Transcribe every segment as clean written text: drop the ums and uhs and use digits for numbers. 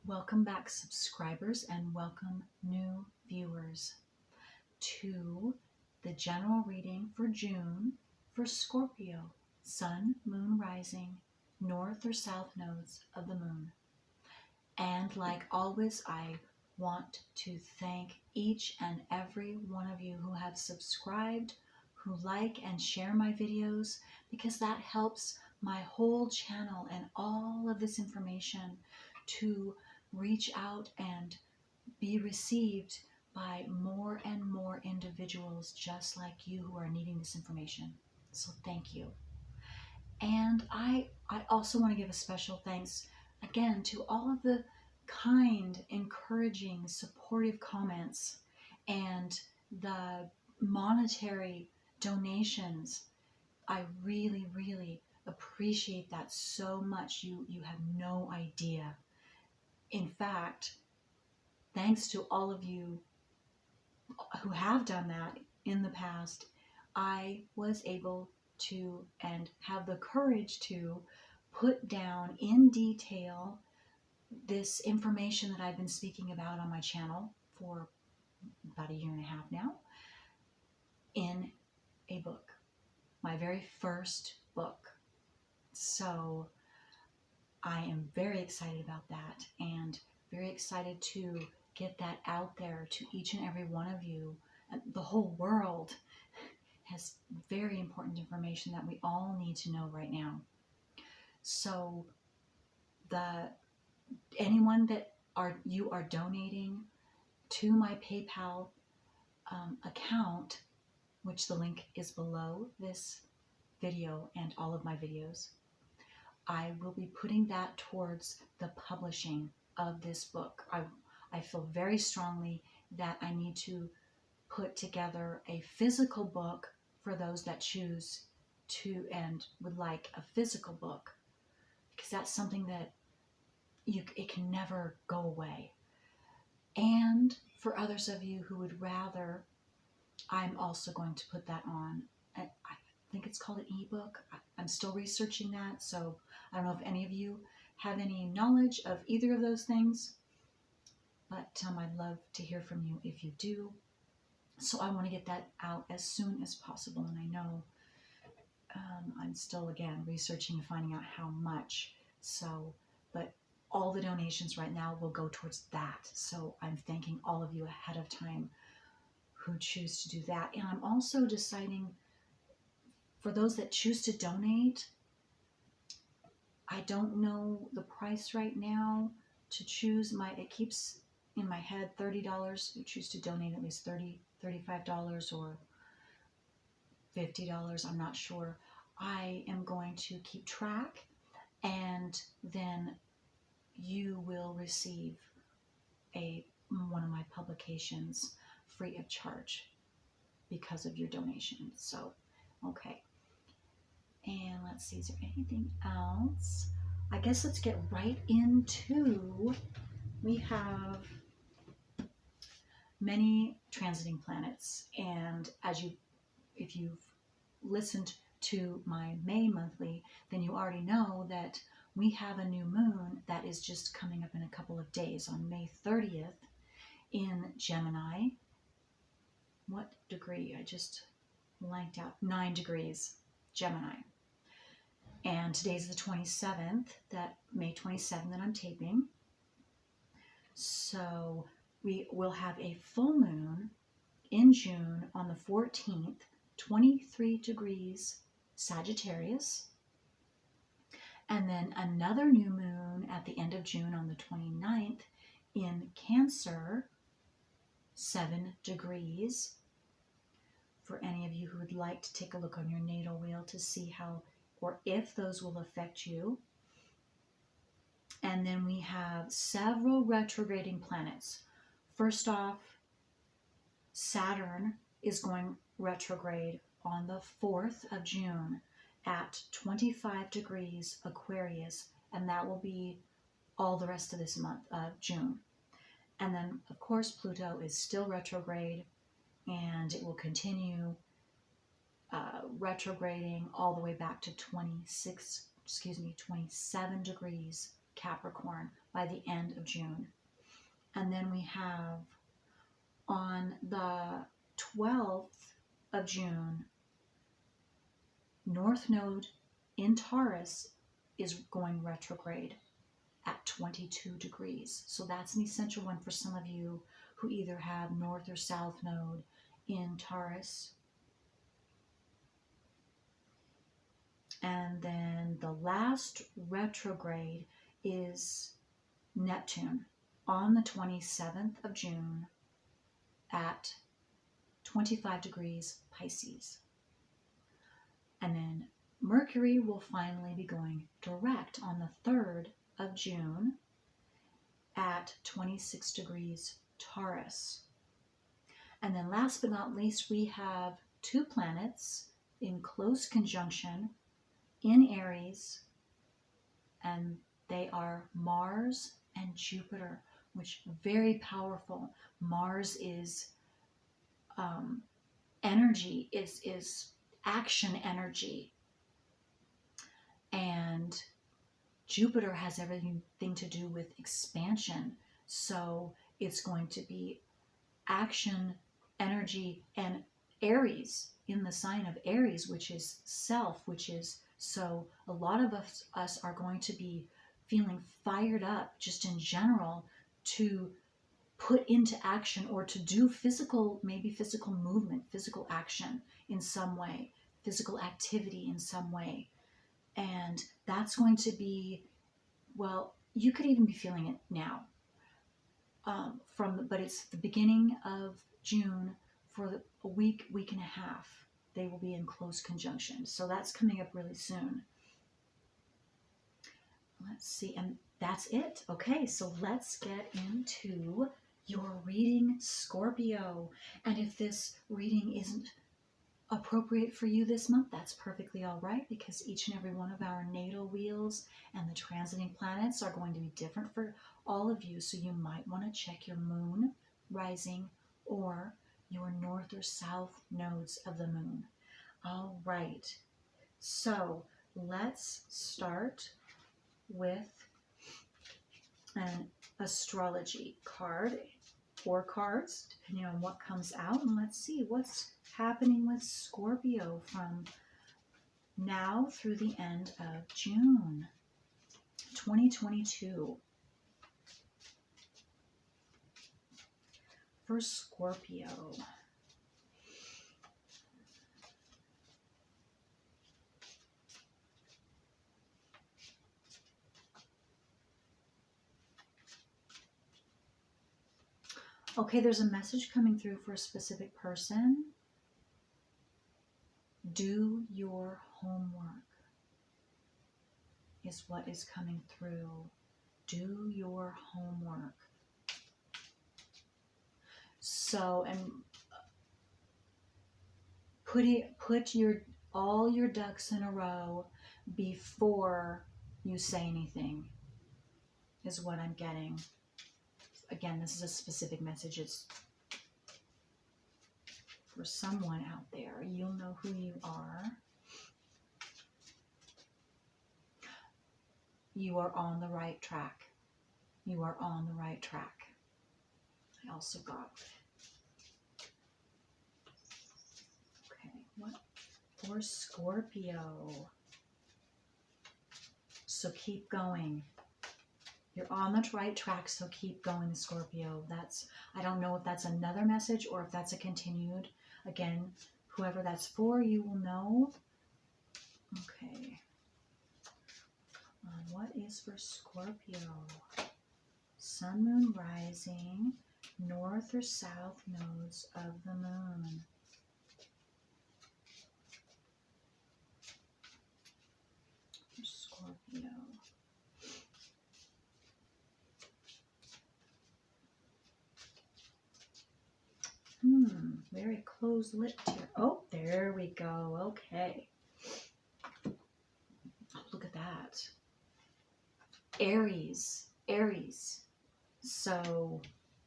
Welcome back, subscribers, and welcome new viewers to the general reading for June for Scorpio, Sun, Moon, Rising, North or South nodes of the Moon. And like always, I want to thank each and every one of you who have subscribed, who like and share my videos, because that helps my whole channel and all of this information to reach out and be received by more and more individuals just like you who are needing this information. So thank you. And I also want to give a special thanks again to all of the kind, encouraging, supportive comments and the monetary donations. I really, really appreciate that so much. You have no idea. In fact, thanks to all of you who have done that in the past, I was able to and have the courage to put down in detail this information that I've been speaking about on my channel for about a year and a half now in a book, my very first book. So I am very excited about that and very excited to get that out there to each and every one of you. The whole world has very important information that we all need to know right now. So anyone that you are donating to my PayPal account, which the link is below this video and all of my videos, I will be putting that towards the publishing of this book. I feel very strongly that I need to put together a physical book for those that choose to and would like a physical book, because that's something that it can never go away. And for others of you who would rather, I'm also going to put that on. I think it's called an ebook. I'm still researching that, so I don't know if any of you have any knowledge of either of those things, but I'd love to hear from you if you do. So I want to get that out as soon as possible, and I know I'm still, again, researching and finding out how much. So, but all the donations right now will go towards that. So I'm thanking all of you ahead of time who choose to do that. And I'm also deciding, for those that choose to donate, I don't know the price right now to choose. It keeps in my head $30. You choose to donate at least $30, $35 or $50. I'm not sure. I am going to keep track, and then you will receive one of my publications free of charge because of your donation. So, okay. And let's see, is there anything else? I guess let's get right into, we have many transiting planets, and if you've listened to my May monthly, then you already know that we have a new moon that is just coming up in a couple of days on May 30th in Gemini. What degree? I just blanked out. 9 degrees Gemini. And today's the 27th, May 27th that I'm taping. So we will have a full moon in June on the 14th, 23 degrees Sagittarius. And then another new moon at the end of June on the 29th in Cancer, 7 degrees. For any of you who would like to take a look on your natal wheel to see how or if those will affect you. And then we have several retrograding planets. First off, Saturn is going retrograde on the 4th of June at 25 degrees Aquarius, and that will be all the rest of this month of June. And then, of course, Pluto is still retrograde, and it will continue retrograding all the way back to 27 degrees Capricorn by the end of June. And then we have on the 12th of June, North Node in Taurus is going retrograde at 22 degrees. So that's an essential one for some of you who either have North or South Node in Taurus. And then the last retrograde is Neptune on the 27th of June at 25 degrees Pisces. And then Mercury will finally be going direct on the 3rd of June at 26 degrees Taurus. And then last but not least, we have two planets in close conjunction in Aries, and they are Mars and Jupiter, which very powerful. Mars is energy, is action energy, and Jupiter has everything to do with expansion. So it's going to be action energy, and Aries in the sign of Aries, which is self, which is, so a lot of us are going to be feeling fired up just in general to put into action or to do physical, maybe physical movement, physical action in some way, physical activity in some way. And that's going to be, well, you could even be feeling it now. But it's the beginning of June for a week and a half. They will be in close conjunction. So that's coming up really soon. Let's see, and that's it. Okay, so let's get into your reading, Scorpio. And if this reading isn't appropriate for you this month, that's perfectly all right, because each and every one of our natal wheels and the transiting planets are going to be different for all of you. So you might want to check your moon, rising, or your north or south nodes of the moon. All right, so let's start with an astrology card or cards, depending on what comes out. And let's see what's happening with Scorpio from now through the end of June 2022. For Scorpio. Okay, there's a message coming through for a specific person. Do your homework is what is coming through. Do your homework. So, and put all your ducks in a row before you say anything, is what I'm getting. Again, this is a specific message. It's for someone out there. You'll know who you are. You are on the right track. You are on the right track. I also got, okay, what for Scorpio? So keep going. You're on the right track, so keep going, Scorpio. I don't know if that's another message or if that's a continued. Again, whoever that's for, you will know. Okay. What is for Scorpio? Sun, moon, rising, north or south nodes of the moon. For Scorpio. Very close-lipped here. Oh, there we go. Okay. Oh, look at that. Aries. So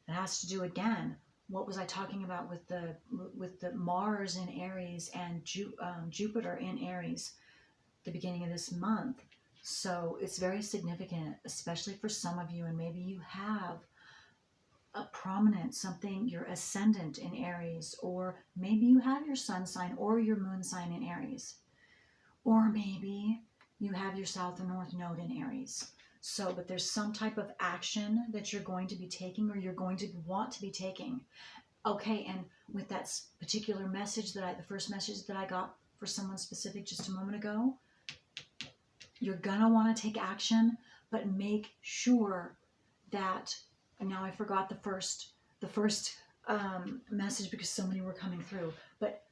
it has to do again. What was I talking about with the Mars in Aries and Jupiter in Aries, the beginning of this month? So it's very significant, especially for some of you, and maybe you have a prominent something, your ascendant in Aries, or maybe you have your sun sign or your moon sign in Aries, or maybe you have your south or north node in Aries. So, but there's some type of action that you're going to be taking, or you're going to want to be taking. Okay, and with that particular message the first message that I got for someone specific just a moment ago, you're gonna want to take action, but make sure that, and now I forgot the first message because so many were coming through, but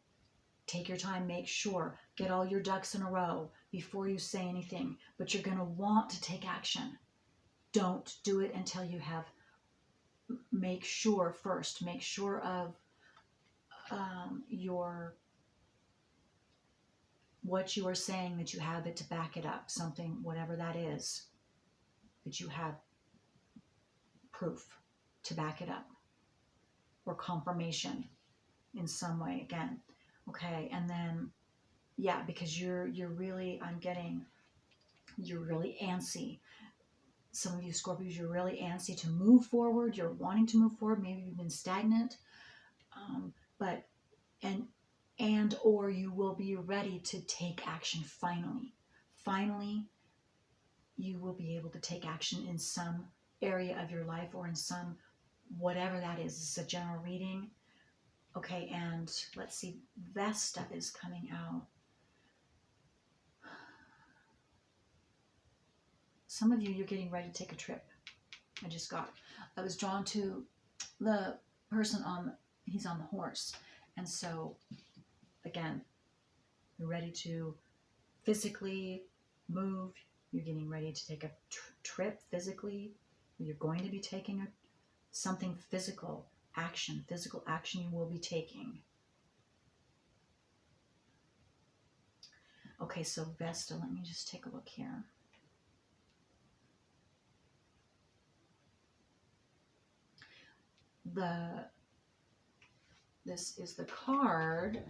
take your time, make sure, get all your ducks in a row before you say anything, but you're gonna want to take action. Don't do it until you have, make sure of what you are saying, that you have it to back it up, something, whatever that is, that you have proof to back it up, or confirmation in some way again. Okay, and then, yeah, because you're really, you're really antsy. Some of you Scorpios, you're really antsy to move forward. You're wanting to move forward. Maybe you've been stagnant, but or you will be ready to take action finally. Finally, you will be able to take action in some area of your life, or in some, whatever that is. It's a general reading. Okay, and let's see, Vesta is coming out. Some of you, you're getting ready to take a trip. I was drawn to the person he's on the horse. And so, again, you're ready to physically move. You're getting ready to take a trip physically. You're going to be taking something physical action you will be taking. Okay, so Vesta, let me just take a look here. This is the card,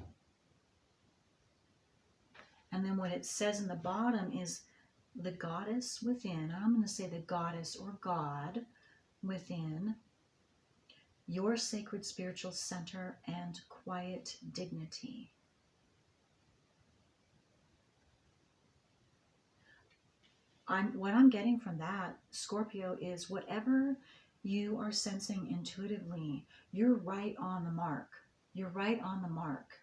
and then what it says in the bottom is the goddess within. I'm going to say the goddess or God within your sacred spiritual center and quiet dignity. What I'm getting from that, Scorpio, is whatever you are sensing intuitively, you're right on the mark. You're right on the mark.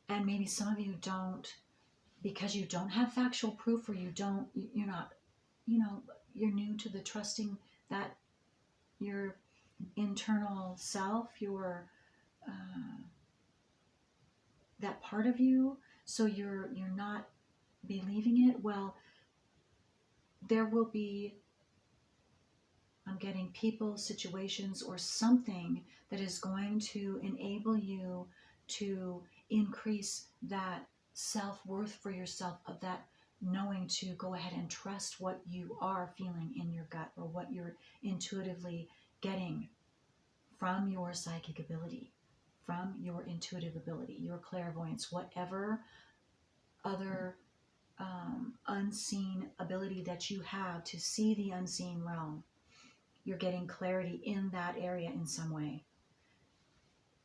And maybe some of you don't, because you don't have factual proof, or you're not, you're new to the trusting that your internal self, that part of you, so you're not believing it. Well, there will be, I'm getting people, situations, or something that is going to enable you to increase that self-worth for yourself, of that knowing to go ahead and trust what you are feeling in your gut, or what you're intuitively getting from your psychic ability, from your intuitive ability, your clairvoyance, whatever other unseen ability that you have to see the unseen realm. You're getting clarity in that area in some way.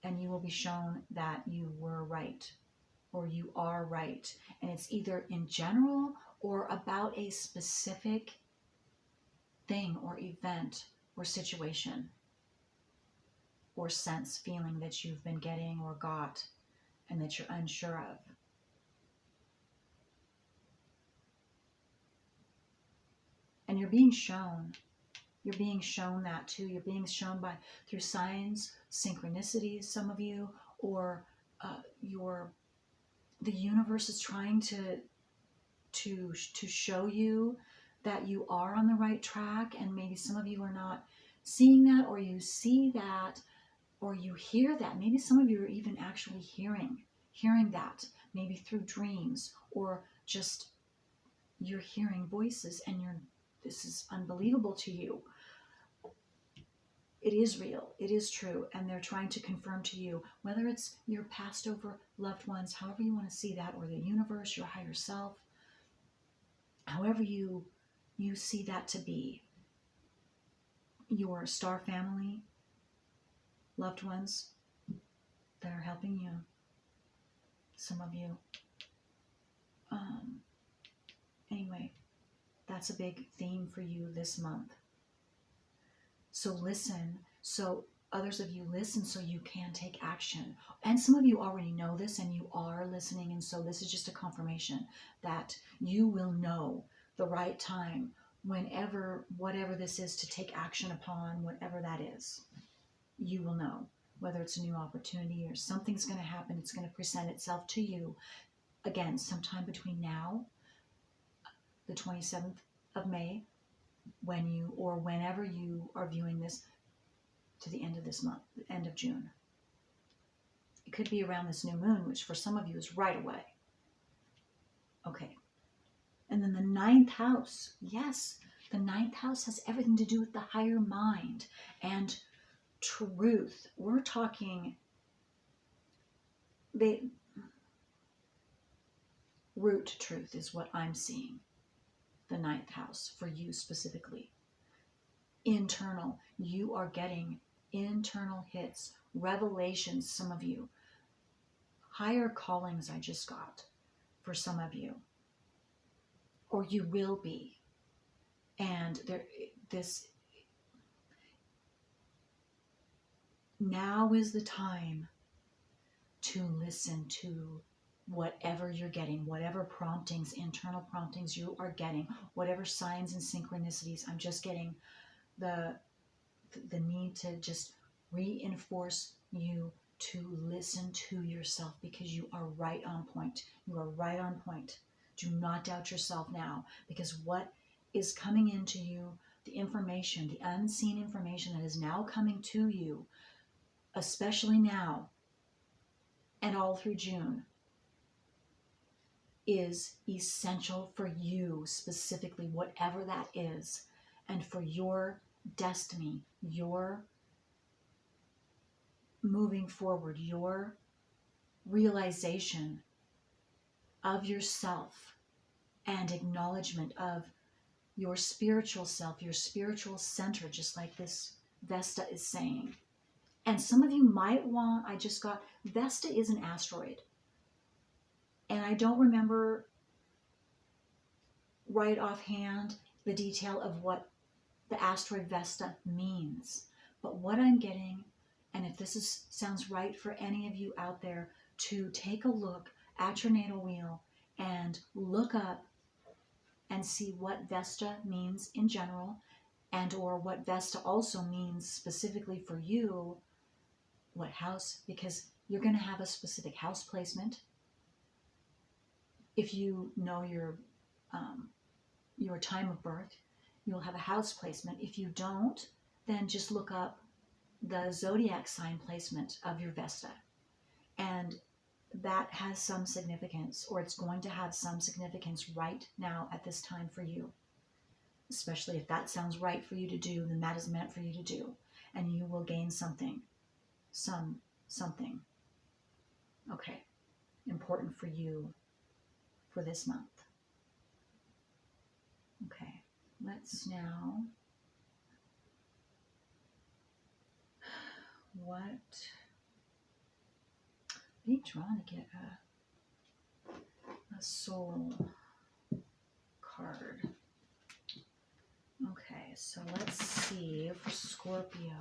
And you will be shown that you were right, or you are right. And it's either in general or about a specific thing or event or situation or sense, feeling that you've been getting or got and that you're unsure of. And you're being shown that too. You're being shown through signs, synchronicities, some of you, or the universe is trying to show you that you are on the right track. And maybe some of you are not seeing that, or you see that, or you hear that. Maybe some of you are even actually hearing that, maybe through dreams, or just you're hearing voices, and this is unbelievable to you. it is real, it is true, and they're trying to confirm to you, whether it's your passed over loved ones, however you want to see that, or the universe, your higher self, however you see that to be, your star family, loved ones that are helping you, some of you. Anyway, that's a big theme for you this month. So listen, so others of you listen so you can take action. And some of you already know this and you are listening, and so this is just a confirmation that you will know the right time whenever, whatever this is, to take action upon, whatever that is. You will know whether it's a new opportunity or something's going to happen. It's going to present itself to you again sometime between now, the 27th of May, when you, or whenever you are viewing this, to the end of this month, the end of June. It could be around this new moon, which for some of you is right away. Okay. And then the 9th house. Yes, the 9th house has everything to do with the higher mind and truth. We're talking root truth is what I'm seeing. The 9th house for you specifically. Internal. You are getting internal hits, revelations, some of you. Higher callings I just got for some of you. Or you will be. And now is the time to listen to whatever you're getting, whatever promptings, internal promptings you are getting, whatever signs and synchronicities. I'm just getting the need to just reinforce you to listen to yourself, because you are right on point. You are right on point. Do not doubt yourself now, because what is coming into you, the information, the unseen information that is now coming to you, especially now and all through June, is essential for you specifically, whatever that is, and for your destiny, your moving forward, your realization of yourself and acknowledgement of your spiritual self, your spiritual center, just like this Vesta is saying. And some of you might want, I just got, Vesta is an asteroid. And I don't remember right offhand the detail of what the asteroid Vesta means. But what I'm getting, and if this sounds right for any of you out there, to take a look at your natal wheel and look up and see what Vesta means in general, and or what Vesta also means specifically for you, what house, because you're going to have a specific house placement. If you know your time of birth, you'll have a house placement. If you don't, then just look up the zodiac sign placement of your Vesta. And that has some significance, or it's going to have some significance right now at this time for you. Especially if that sounds right for you to do, then that is meant for you to do. And you will gain something. Something. Okay. Important for you for this month. Okay. Let's now... Be drawn to get a soul card. Okay, so let's see for Scorpio.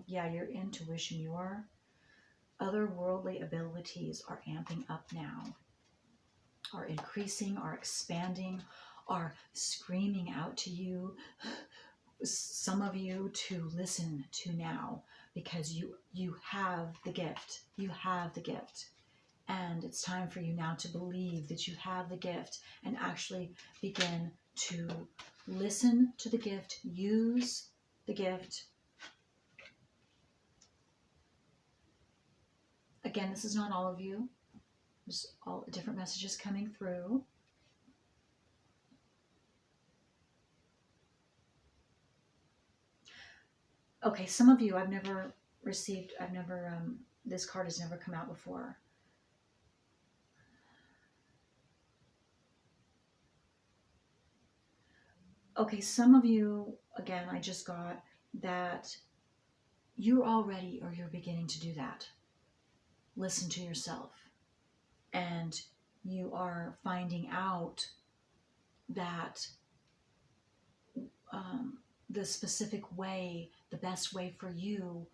Yeah, your intuition, your otherworldly abilities are amping up now, are increasing, are expanding, are screaming out to you, some of you to listen to now, because you have the gift. You have the gift. And it's time for you now to believe that you have the gift and actually begin to listen to the gift, use the gift. Again, this is not all of you. There's all different messages coming through. Okay, some of you this card has never come out before. Okay, some of you, again, I just got that you're already, or you're beginning to do that. Listen to yourself. And you are finding out that the specific way, the best way for you,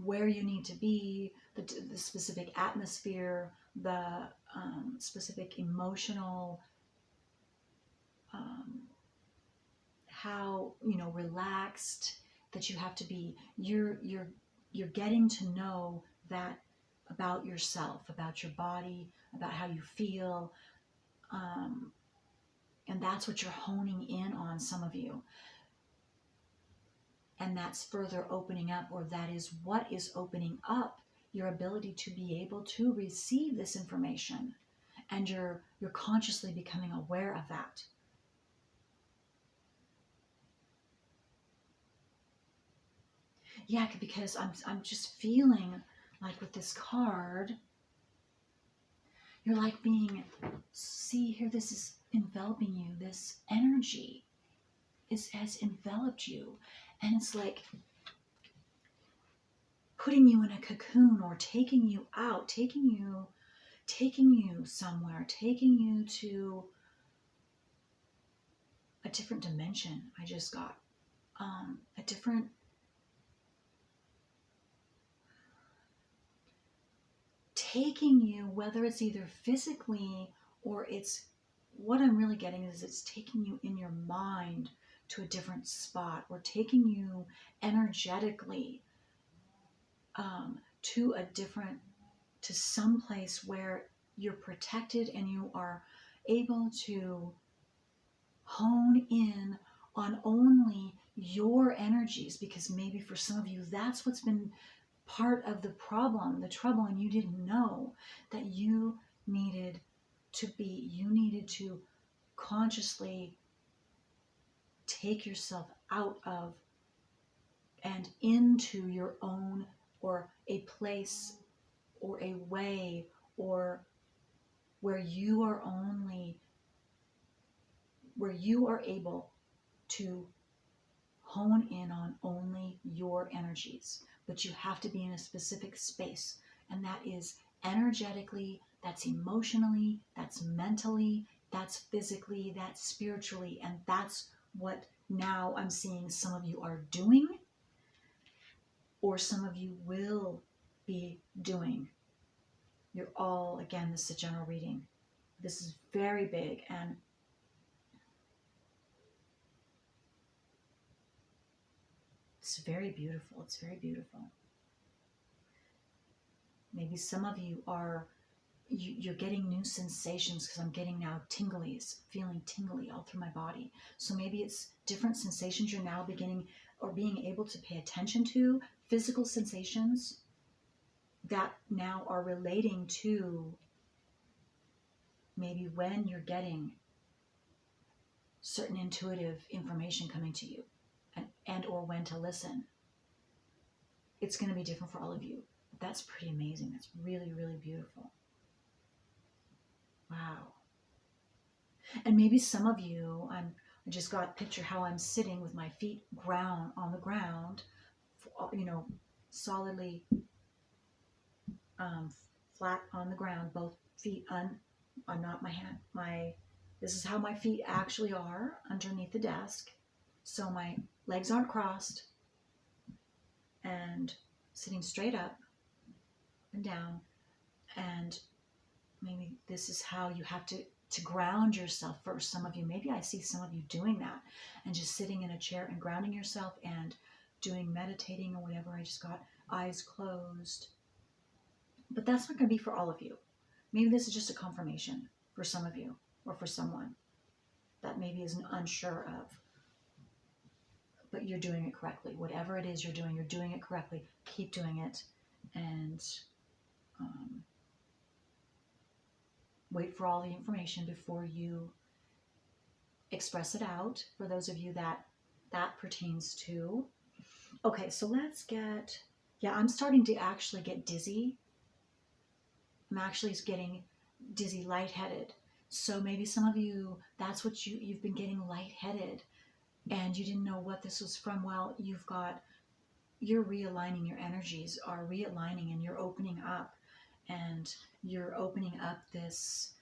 where you need to be, the specific atmosphere, the specific emotional, how relaxed that you have to be. You're getting to know that about yourself, about your body, about how you feel, and that's what you're honing in on, some of you. And that's further opening up, or that is what is opening up your ability to be able to receive this information, and you're consciously becoming aware of that. Yeah, because I'm just feeling like with this card, you're like see here, this is enveloping you. This energy has enveloped you, and it's like putting you in a cocoon, or taking you out, taking you somewhere, taking you to a different dimension. I just got a different, taking you, whether it's either physically, or it's, what I'm really getting is it's taking you in your mind to a different spot, or taking you energetically to some place where you're protected, and you are able to hone in on only your energies, because maybe for some of you that's what's been part of the problem, the trouble, and you didn't know that you needed to consciously take yourself out of and into your own, or a place, or a way, or where you are able to hone in on only your energies. But you have to be in a specific space, and that is energetically, that's emotionally, that's mentally, that's physically, that's spiritually, and that's what now I'm seeing some of you are doing, or some of you will be doing. You're all, again, this is a general reading. This is very big, and it's very beautiful. It's very beautiful. Maybe some of you you're getting new sensations, because I'm getting now tinglies, feeling tingly all through my body. So maybe it's different sensations you're now beginning, or being able to pay attention to, physical sensations that now are relating to maybe when you're getting certain intuitive information coming to you, and or when to listen. It's going to be different for all of you. That's pretty amazing. That's really, really beautiful. Wow. And maybe some of you, I just got a picture how I'm sitting with my feet on the ground, solidly flat on the ground, both feet not my hand. This is how my feet actually are underneath the desk. So my legs aren't crossed, and sitting straight up and down. And maybe this is how you have to ground yourself first. Some of you, maybe I see some of you doing that, and just sitting in a chair and grounding yourself and doing meditating or whatever. I just got eyes closed. But that's not going to be for all of you. Maybe this is just a confirmation for some of you, or for someone that maybe is unsure of. But you're doing it correctly. Whatever it is you're doing it correctly. Keep doing it, and wait for all the information before you express it out. For those of you that pertains to, Okay, so let's get, yeah, I'm starting to actually get dizzy. I'm actually getting dizzy, lightheaded. So maybe some of you, that's what you've been getting, lightheaded, and you didn't know what this was from. Well, you're realigning, your energies are realigning, and you're opening up, and you're opening up this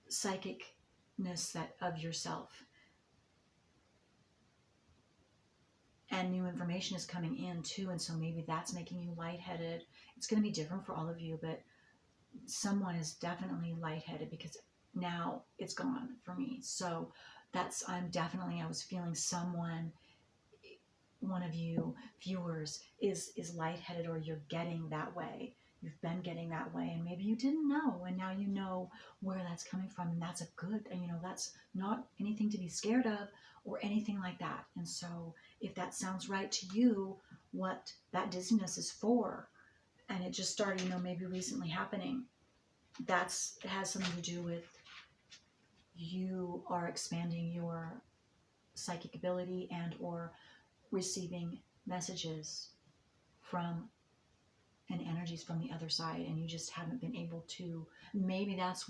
psychicness that of yourself, and new information is coming in too, and so maybe that's making you lightheaded. It's going to be different for all of you, but someone is definitely lightheaded because now it's gone for me. So that's, I was feeling someone, one of you viewers is lightheaded, or you're getting that way. You've been getting that way, and maybe you didn't know, and now you know where that's coming from, and that's a good, and that's not anything to be scared of or anything like that. And so if that sounds right to you, what that dizziness is for, and it just started, maybe recently happening, it has something to do with you are expanding your psychic ability and or receiving messages from and energies from the other side, and you just haven't been able to. Maybe that's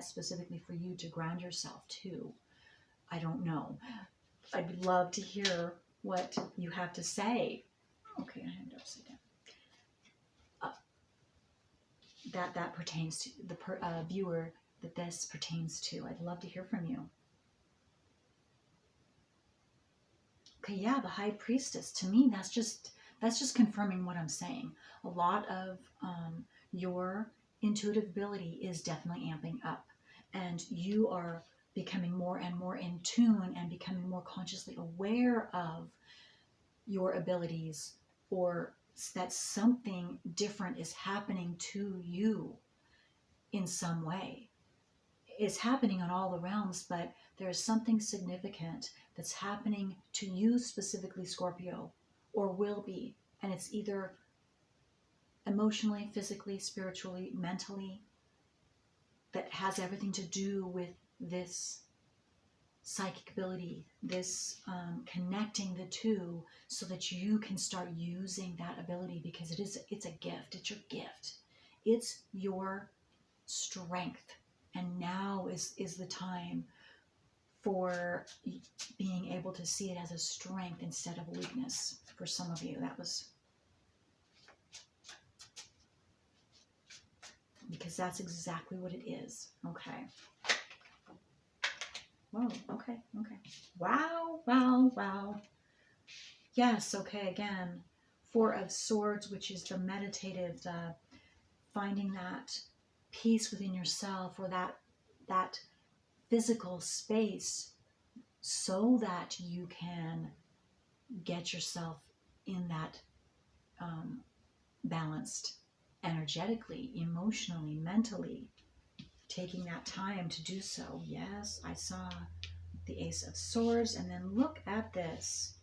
specifically for you to ground yourself too. I don't know. I'd love to hear what you have to say. Okay, I have it upside down. That pertains to the viewer that this pertains to. I'd love to hear from you. Okay, yeah, the High Priestess. To me, that's just confirming what I'm saying. A lot of your intuitive ability is definitely amping up, and you are becoming more and more in tune and becoming more consciously aware of your abilities, or that something different is happening to you in some way. It's happening on all the realms, but there's something significant that's happening to you specifically, Scorpio, or will be. And it's either emotionally, physically, spiritually, mentally, that has everything to do with this psychic ability, this connecting the two so that you can start using that ability, because it's a gift. It's your gift. It's your strength. And now is the time for being able to see it as a strength instead of a weakness. For some of you, that was, because that's exactly what it is. Okay. Whoa, okay. Wow. Yes, okay, again, Four of Swords, which is the meditative, the finding that peace within yourself, or that physical space, so that you can get yourself in that balanced energetically, emotionally, mentally, taking that time to do so. Yes, I saw the Ace of Swords, and then look at this,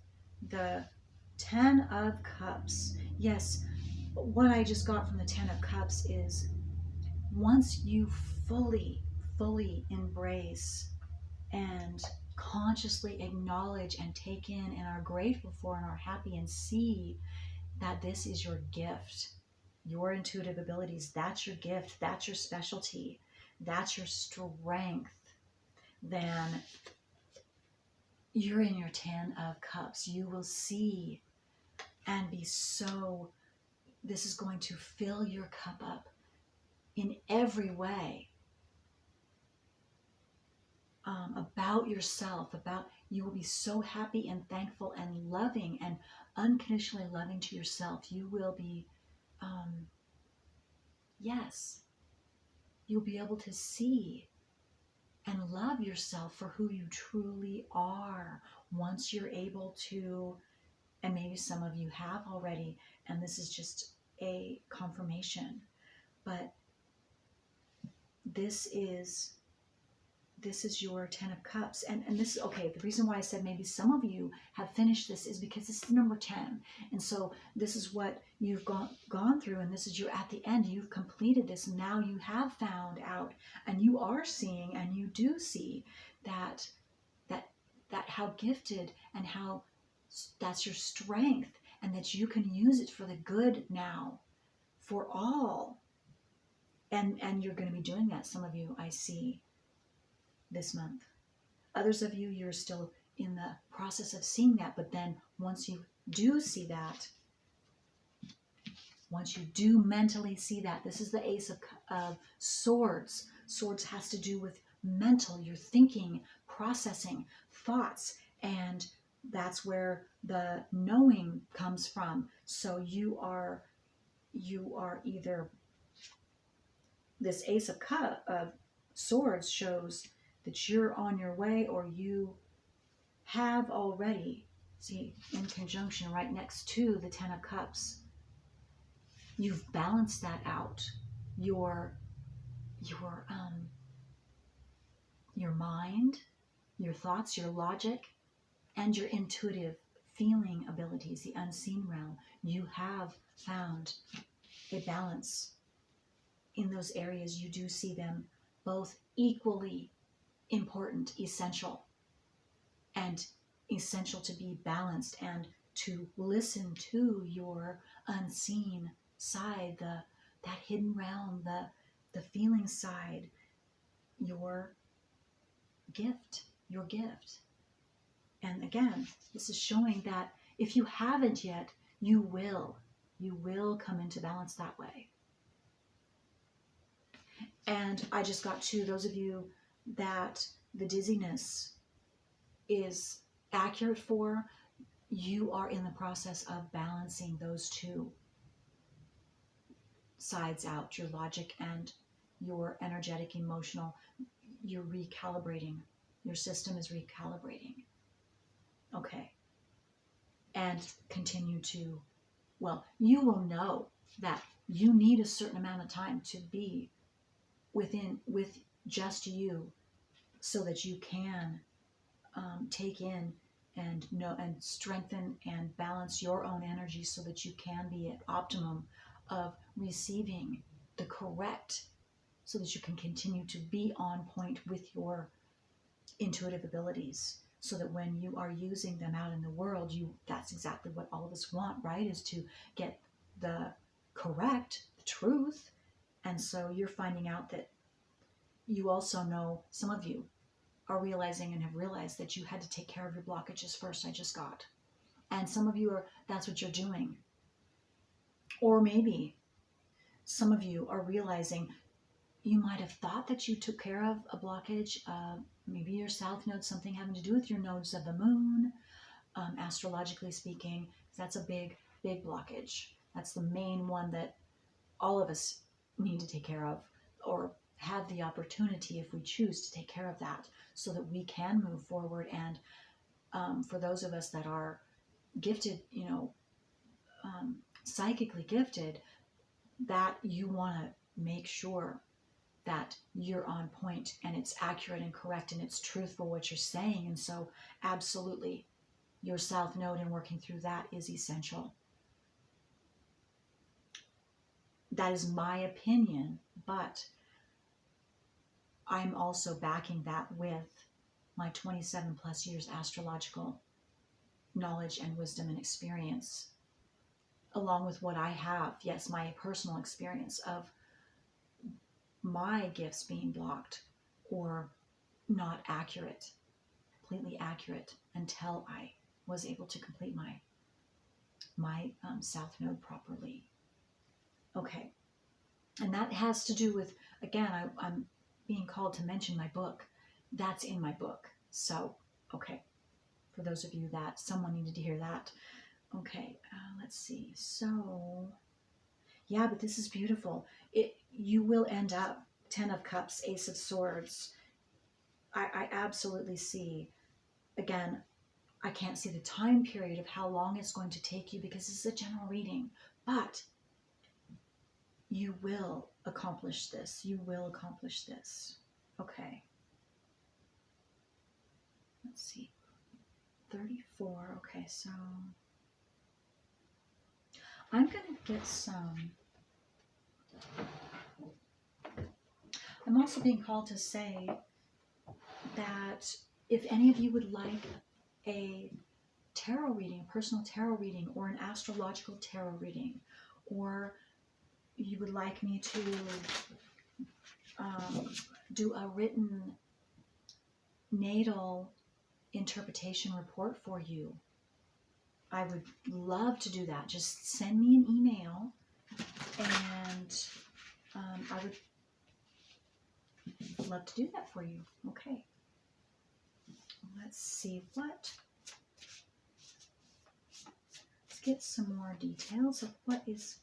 the Ten of Cups. Yes, what I just got from the Ten of Cups is, once you fully embrace and consciously acknowledge and take in and are grateful for and are happy and see that this is your gift, your intuitive abilities, that's your gift, that's your specialty, that's your strength, then you're in your Ten of Cups. You will see and be so, this is going to fill your cup up in every way, about yourself, you will be so happy and thankful and loving and unconditionally loving to yourself. You will be, yes, you'll be able to see and love yourself for who you truly are once you're able to, and maybe some of you have already, and this is just a confirmation, but this is your Ten of Cups. And this is, okay, the reason why I said maybe some of you have finished this is because it's the number 10. And so this is what you've gone through, and this is, you're at the end, you've completed this, and now you have found out, and you are seeing, and you do see that how gifted and how That's your strength, and that you can use it for the good now, for all. And you're going to be doing that. Some of you, I see, this month. Others of you, you're still in the process of seeing that. But then once you do see that, once you do mentally see that, this is the Ace of Swords. Swords has to do with mental, your thinking, processing, thoughts, and that's where the knowing comes from. So you are either, this Ace of Swords shows that you're on your way, or you have already, see, in conjunction right next to the Ten of Cups. You've balanced that out. Your mind, your thoughts, your logic, and your intuitive feeling abilities, the unseen realm. You have found a balance in those areas. You do see them both equally important, essential to be balanced, and to listen to your unseen side, that hidden realm, the feeling side, your gift. And again, this is showing that if you haven't yet, you will come into balance that way. And I just got to those of you that the dizziness is accurate for, you are in the process of balancing those two sides out, your logic and your energetic, emotional. You're recalibrating. Your system is recalibrating. Okay. And continue to, well, you will know that you need a certain amount of time to be with just you, so that you can take in and know and strengthen and balance your own energy, so that you can be at optimum of receiving the correct, so that you can continue to be on point with your intuitive abilities, so that when you are using them out in the world, that's exactly what all of us want, right? Is to get the correct, the truth. And so you're finding out that you also know, some of you are realizing and have realized that you had to take care of your blockages first. I just got. And some of you that's what you're doing. Or maybe some of you are realizing you might have thought that you took care of a blockage, maybe your south node, something having to do with your nodes of the moon, astrologically speaking. That's a big blockage. That's the main one that all of us need to take care of, or have the opportunity, if we choose, to take care of that, so that we can move forward. And for those of us that are gifted, psychically gifted, that you want to make sure that you're on point, and it's accurate and correct, and it's truthful what you're saying. And so absolutely, your south node and working through that is essential. That is my opinion, but I'm also backing that with my 27 plus years astrological knowledge and wisdom and experience, along with what I have, yes, my personal experience of my gifts being blocked or not accurate, completely accurate, until I was able to complete my south node properly. Okay. And that has to do with, again, I'm being called to mention my book. That's in my book. So, okay. For those of you that someone needed to hear that. Okay, let's see. So, yeah, but this is beautiful. You will end up, 10 of Cups, Ace of Swords. I absolutely see. Again, I can't see the time period of how long it's going to take you, because this is a general reading. But you will accomplish this. You will accomplish this. Okay. Let's see. 34. Okay, so I'm going to get some. I'm also being called to say that if any of you would like a tarot reading, a personal tarot reading, or an astrological tarot reading, or you would like me to do a written natal interpretation report for you, I would love to do that. Just send me an email, and I would love to do that for you. Okay. Let's see what. Let's get some more details of what is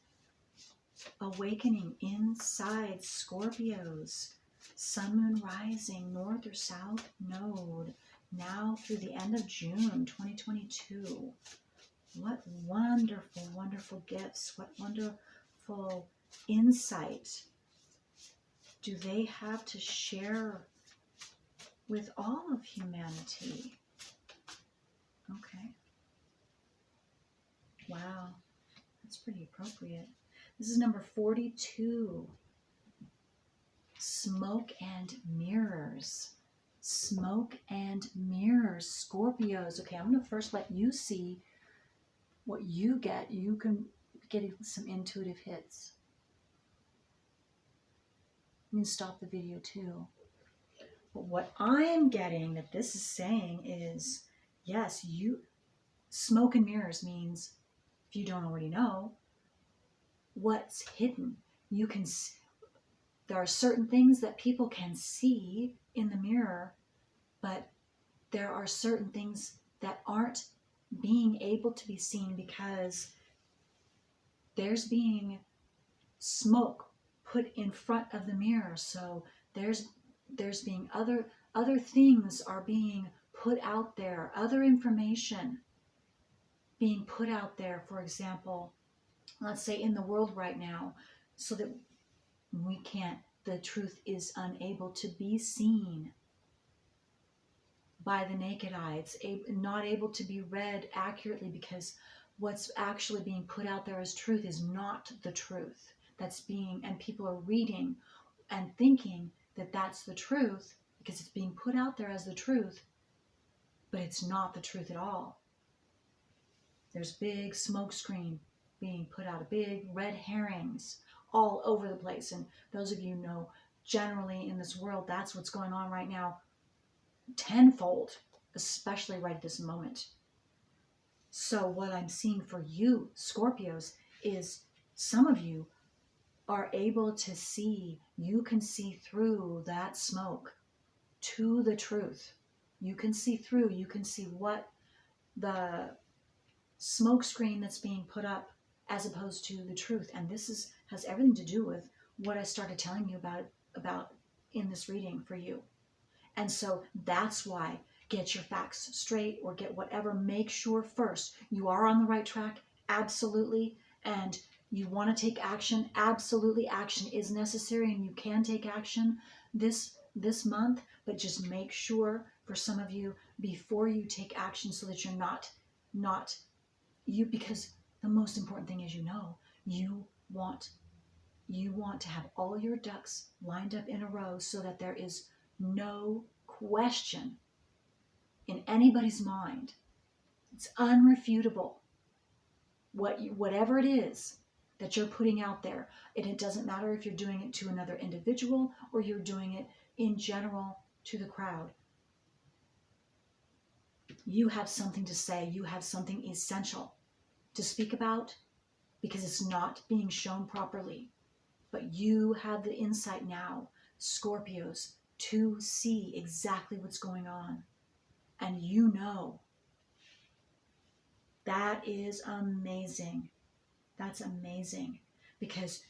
awakening inside Scorpios. Sun, moon, rising, north or south node, now through the end of June 2022. What wonderful, wonderful gifts. What wonderful insight do they have to share with all of humanity? Okay. Wow. That's pretty appropriate. This is number 42. Smoke and mirrors. Smoke and mirrors. Scorpios. Okay, I'm going to first let you see what you get. You can get some intuitive hits. You can stop the video too. But what I'm getting that this is saying is, yes, smoke and mirrors means, if you don't already know, what's hidden. You can there are certain things that people can see in the mirror, but there are certain things that aren't being able to be seen because there's being smoke put in front of the mirror. So there's being other things are being put out there, other information being put out there. For example, let's say in the world right now, so that the truth is unable to be seen by the naked eye. It's not able to be read accurately because what's actually being put out there as truth is not the truth. And people are reading and thinking that that's the truth because it's being put out there as the truth, but it's not the truth at all. There's big smoke screen being put out, big red herrings all over the place. And those of you know, generally in this world, that's what's going on right now, tenfold, especially right at this moment. So what I'm seeing for you, Scorpios, is some of you are able to see, you can see through that smoke to the truth. You can see through, you can see what the smoke screen that's being put up as opposed to the truth. And this has everything to do with what I started telling you about in this reading for you. And so that's why get your facts straight or get whatever. Make sure first you are on the right track, absolutely, and you want to take action, absolutely. Action is necessary, and you can take action this month, but just make sure for some of you before you take action so that you're not you, because the most important thing is, you want to have all your ducks lined up in a row so that there is no question in anybody's mind. It's unrefutable. Whatever it is that you're putting out there, and it doesn't matter if you're doing it to another individual or you're doing it in general to the crowd. You have something to say. You have something essential to speak about because it's not being shown properly. But you have the insight now, Scorpios, to see exactly what's going on. And that is amazing. That's amazing, because